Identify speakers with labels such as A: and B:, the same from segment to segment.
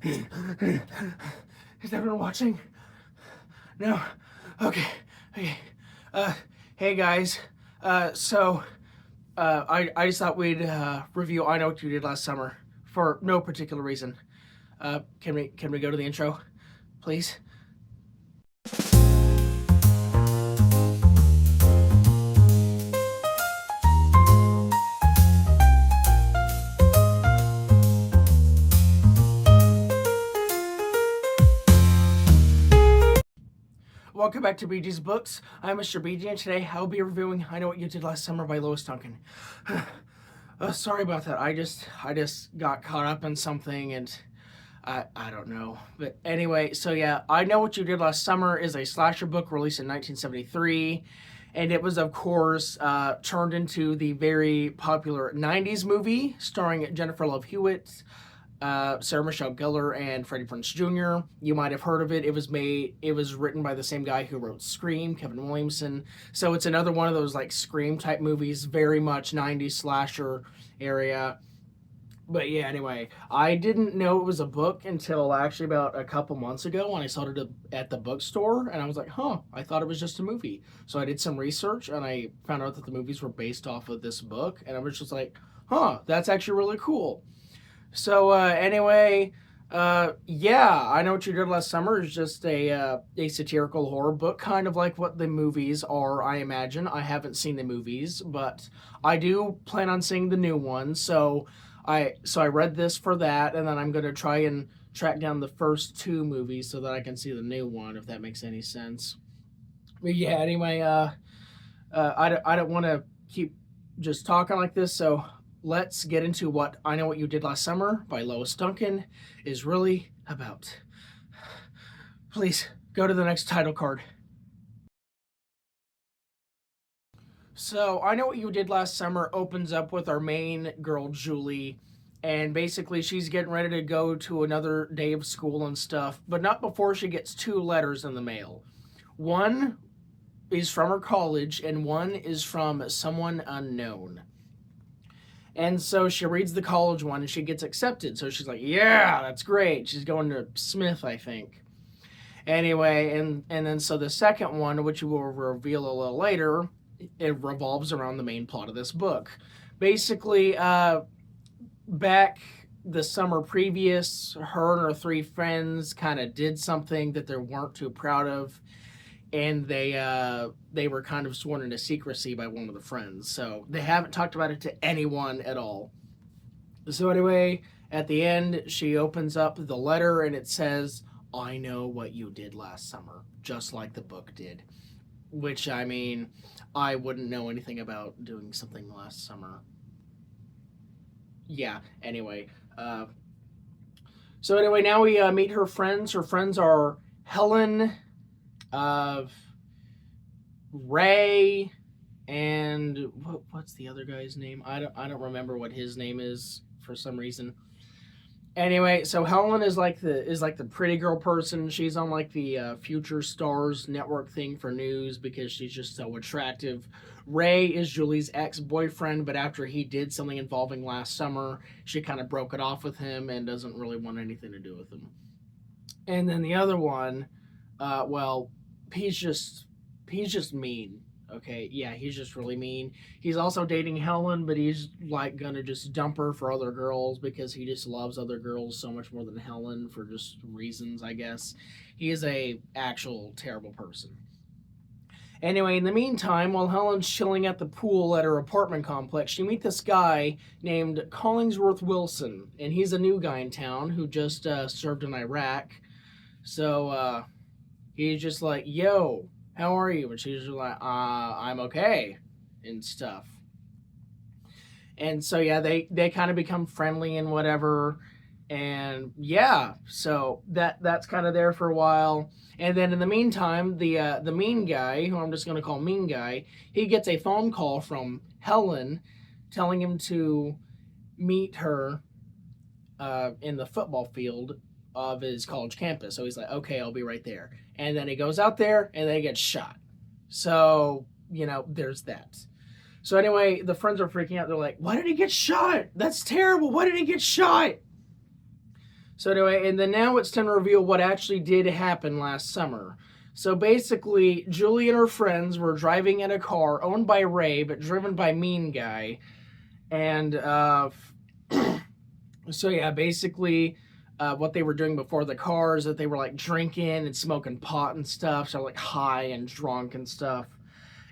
A: Is everyone watching? No? Okay. Okay. Hey guys. I just thought we'd review I Know What You Did Last Summer for no particular reason. Can we go to the intro, please? Welcome back to BG's Books. I'm Mr. BG, and today I'll be reviewing I Know What You Did Last Summer by Lois Duncan. Sorry about that. I just got caught up in something, and I don't know. But anyway, so yeah, I Know What You Did Last Summer is a slasher book released in 1973, and it was, of course, turned into the very popular 90s movie starring Jennifer Love Hewitt, Sarah Michelle Gellar, and Freddie Prinze Jr. You might have heard of it. It was written by the same guy who wrote Scream, Kevin Williamson. So it's another one of those like Scream type movies, very much 90s slasher area. But yeah, anyway, I didn't know it was a book until actually about a couple months ago when I saw it at the bookstore, and I was like, I thought it was just a movie. So I did some research, and I found out that the movies were based off of this book, and I was just like, that's actually really cool. So anyway, yeah, I Know What You Did Last Summer is just a satirical horror book, kind of like what the movies are, I imagine. I haven't seen the movies, but I do plan on seeing the new one. So I read this for that, and then I'm going to try and track down the first two movies so that I can see the new one, if that makes any sense. But yeah, anyway, I don't want to keep just talking like this, so let's get into what I Know What You Did Last Summer by Lois Duncan is really about. Please go to the next title card. So, I Know What You Did Last Summer opens up with our main girl, Julie, and basically she's getting ready to go to another day of school and stuff, but not before she gets two letters in the mail. One is from her college, and one is from someone unknown. And so she reads the college one and she gets accepted. So she's like, yeah, that's great. She's going to Smith, I think. Anyway, and then so the second one, which we will reveal a little later, it revolves around the main plot of this book. Basically, back the summer previous, her and her three friends kind of did something that they weren't too proud of, and they were kind of sworn into secrecy by one of the friends. So they haven't talked about it to anyone at all. So anyway, at the end, she opens up the letter and it says, I know what you did last summer, just like the book did. Which, I mean, I wouldn't know anything about doing something last summer. Yeah, anyway. So anyway, now we meet her friends. Her friends are Helen, Ray, and what's the other guy's name? I don't remember what his name is for some reason. Anyway, so Helen is like the pretty girl person. She's on like the Future Stars network thing for news because she's just so attractive. Ray is Julie's ex-boyfriend, but after he did something involving last summer, she kind of broke it off with him and doesn't really want anything to do with him. And then the other one, well, he's just mean. Okay, yeah, he's just really mean. He's also dating Helen, but he's like gonna just dump her for other girls because he just loves other girls so much more than Helen for just reasons, I guess. He is a actual terrible person. Anyway, in the meantime, while Helen's chilling at the pool at her apartment complex, she meets this guy named Collingsworth Wilson, and he's a new guy in town who just served in Iraq. So he's just like, yo, how are you? And she's just like, I'm okay, and stuff. And so yeah, they kind of become friendly and whatever. And yeah, so that's kind of there for a while. And then in the meantime, the mean guy, who I'm just gonna call Mean Guy, he gets a phone call from Helen telling him to meet her in the football field of his college campus. So he's like, okay, I'll be right there. And then he goes out there and then he gets shot. So, there's that. So anyway, the friends are freaking out. They're like, why did he get shot? That's terrible. Why did he get shot? So anyway, and then now it's time to reveal what actually did happen last summer. So basically, Julie and her friends were driving in a car owned by Ray, but driven by Mean Guy. And so yeah, basically, what they were doing before the car is that they were like drinking and smoking pot and stuff, so like high and drunk and stuff.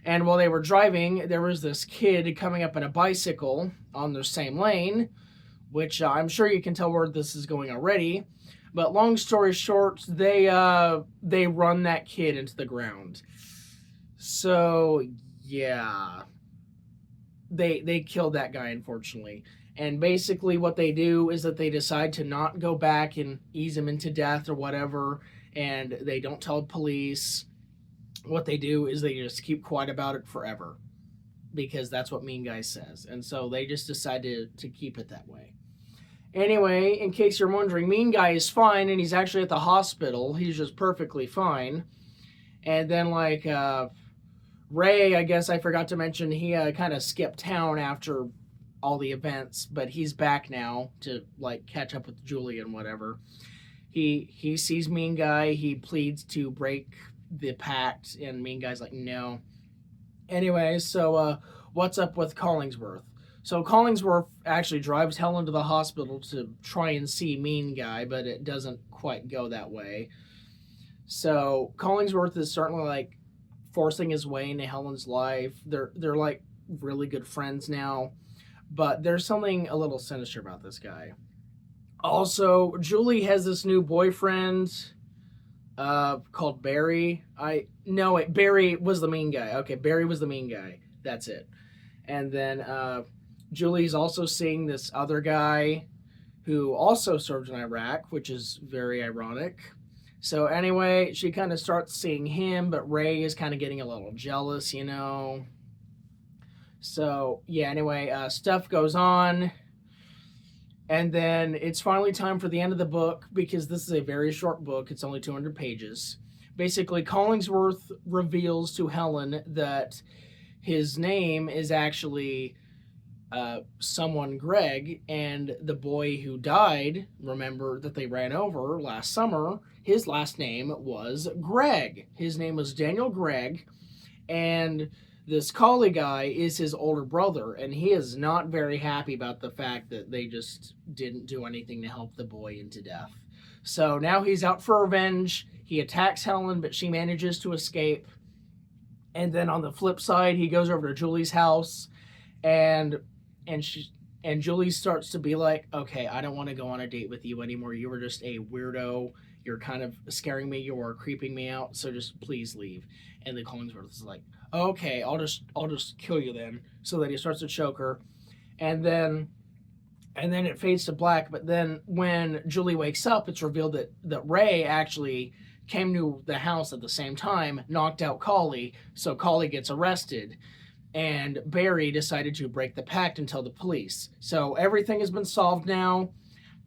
A: And while they were driving, there was this kid coming up in a bicycle on the same lane, which I'm sure you can tell where this is going already. But long story short, they run that kid into the ground. So yeah, they killed that guy, unfortunately. And basically what they do is that they decide to not go back and ease him into death or whatever, and they don't tell police. What they do is they just keep quiet about it forever, because that's what Mean Guy says. And so they just decide to keep it that way. Anyway, in case you're wondering, Mean Guy is fine, and he's actually at the hospital. He's just perfectly fine. And then, like, Ray, I guess I forgot to mention, he kind of skipped town after all the events, but he's back now to, like, catch up with Julie and whatever. He sees Mean Guy. He pleads to break the pact, and Mean Guy's like, no. Anyway, so what's up with Collingsworth? So Collingsworth actually drives Helen to the hospital to try and see Mean Guy, but it doesn't quite go that way. So Collingsworth is certainly like forcing his way into Helen's life. They're like really good friends now, but there's something a little sinister about this guy. Also, Julie has this new boyfriend called Barry. Barry was the mean guy. Okay, Barry was the mean guy. That's it. And then Julie's also seeing this other guy who also served in Iraq, which is very ironic. So anyway, she kind of starts seeing him, but Ray is kind of getting a little jealous, you know. So yeah, anyway, stuff goes on. And then it's finally time for the end of the book, because this is a very short book. It's only 200 pages. Basically, Collingsworth reveals to Helen that his name is actually someone Greg, and the boy who died, remember that they ran over last summer, his last name was Greg. His name was Daniel Gregg, and this Collie guy is his older brother, and he is not very happy about the fact that they just didn't do anything to help the boy into death. So now he's out for revenge. He attacks Helen, but she manages to escape. And then on the flip side, he goes over to Julie's house, and Julie starts to be like, okay, I don't want to go on a date with you anymore. You were just a weirdo. You're kind of scaring me. You are creeping me out. So just please leave. And the Collingsworth is like, okay, I'll just kill you then. So then he starts to choke her, and then it fades to black. But then when Julie wakes up, it's revealed that Ray actually came to the house at the same time, knocked out Collie. So Collie gets arrested, and Barry decided to break the pact and tell the police. So everything has been solved now,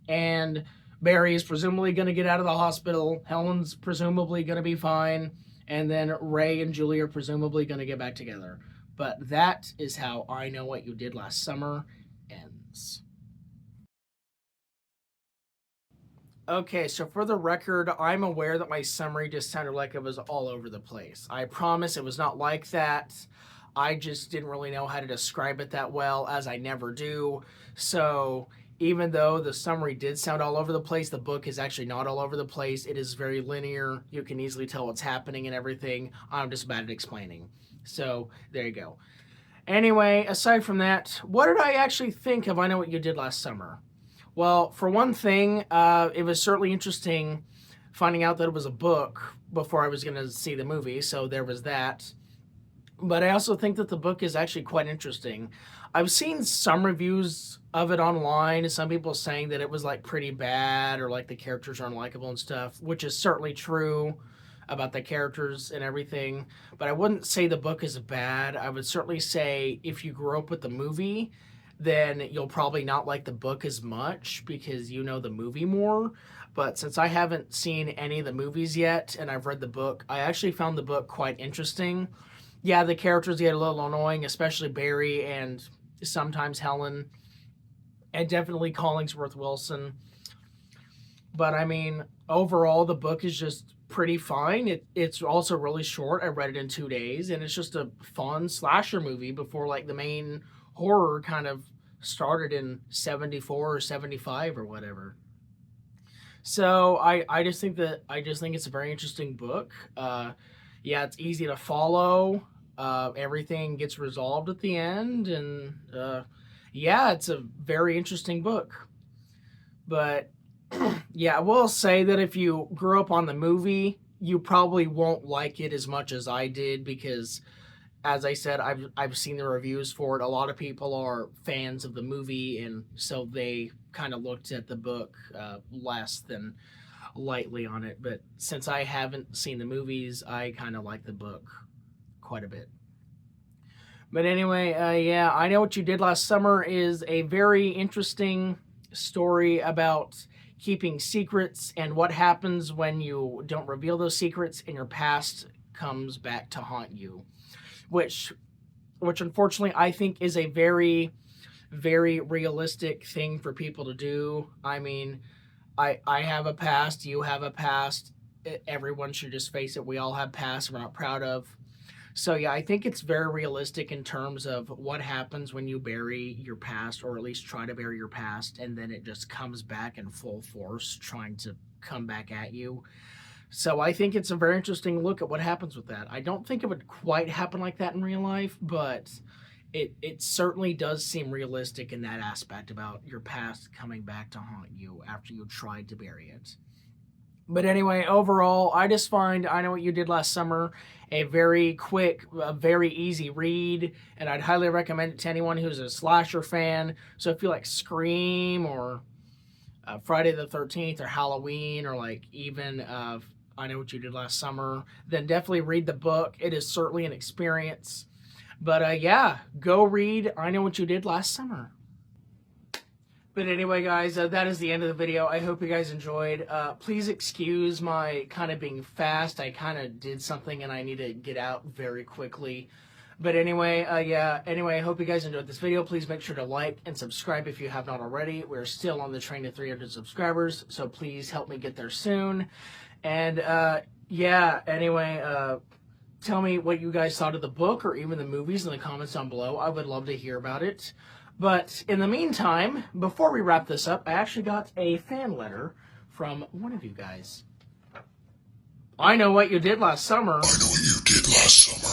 A: and Barry is presumably going to get out of the hospital. Helen's presumably going to be fine. And then Ray and Julie are presumably going to get back together. But that is how I Know What You Did Last Summer ends. Okay, so for the record, I'm aware that my summary just sounded like it was all over the place. I promise it was not like that. I just didn't really know how to describe it that well, as I never do. So even though the summary did sound all over the place, the book is actually not all over the place. It is very linear. You can easily tell what's happening and everything. I'm just bad at explaining. So there you go. Anyway, aside from that, what did I actually think of I Know What You Did Last Summer? Well, for one thing, it was certainly interesting finding out that it was a book before I was going to see the movie, so there was that. But I also think that the book is actually quite interesting. I've seen some reviews of it online, some people saying that it was like pretty bad, or like the characters are unlikable and stuff, which is certainly true about the characters and everything. But I wouldn't say the book is bad. I would certainly say if you grew up with the movie, then you'll probably not like the book as much because you know the movie more. But since I haven't seen any of the movies yet and I've read the book, I actually found the book quite interesting. Yeah, the characters get a little annoying, especially Barry and sometimes Helen, and definitely Collingsworth Wilson. But I mean, overall, the book is just pretty fine. It's also really short. I read it in 2 days, and it's just a fun slasher movie before like the main horror kind of started in 74 or 75 or whatever. So I just think it's a very interesting book. Yeah, it's easy to follow. Everything gets resolved at the end, and yeah, it's a very interesting book. But yeah, I will say that if you grew up on the movie, you probably won't like it as much as I did because, as I said, I've seen the reviews for it. A lot of people are fans of the movie, and so they kind of looked at the book less than lightly on it. But since I haven't seen the movies, I kind of like the book quite a bit. But anyway, yeah, I Know What You Did Last Summer is a very interesting story about keeping secrets and what happens when you don't reveal those secrets and your past comes back to haunt you, which unfortunately I think is a very, very realistic thing for people to do. I mean, I have a past, you have a past, everyone should just face it. We all have pasts we're not proud of. So yeah, I think it's very realistic in terms of what happens when you bury your past, or at least try to bury your past, and then it just comes back in full force, trying to come back at you. So I think it's a very interesting look at what happens with that. I don't think it would quite happen like that in real life, but it certainly does seem realistic in that aspect about your past coming back to haunt you after you tried to bury it. But anyway, overall, I just find I Know What You Did Last Summer a very quick, a very easy read, and I'd highly recommend it to anyone who's a slasher fan. So if you like Scream or Friday the 13th or Halloween, or like even I Know What You Did Last Summer, then definitely read the book. It is certainly an experience. But yeah, go read I Know What You Did Last Summer. But anyway, guys, that is the end of the video. I hope you guys enjoyed. Please excuse my kind of being fast. I kind of did something and I need to get out very quickly. But anyway, yeah, anyway, I hope you guys enjoyed this video. Please make sure to like and subscribe if you have not already. We're still on the train to 300 subscribers, so please help me get there soon. And yeah, anyway, tell me what you guys thought of the book or even the movies in the comments down below. I would love to hear about it. But in the meantime, before we wrap this up, I actually got a fan letter from one of you guys. I know what you did last summer.
B: I know what you did last summer.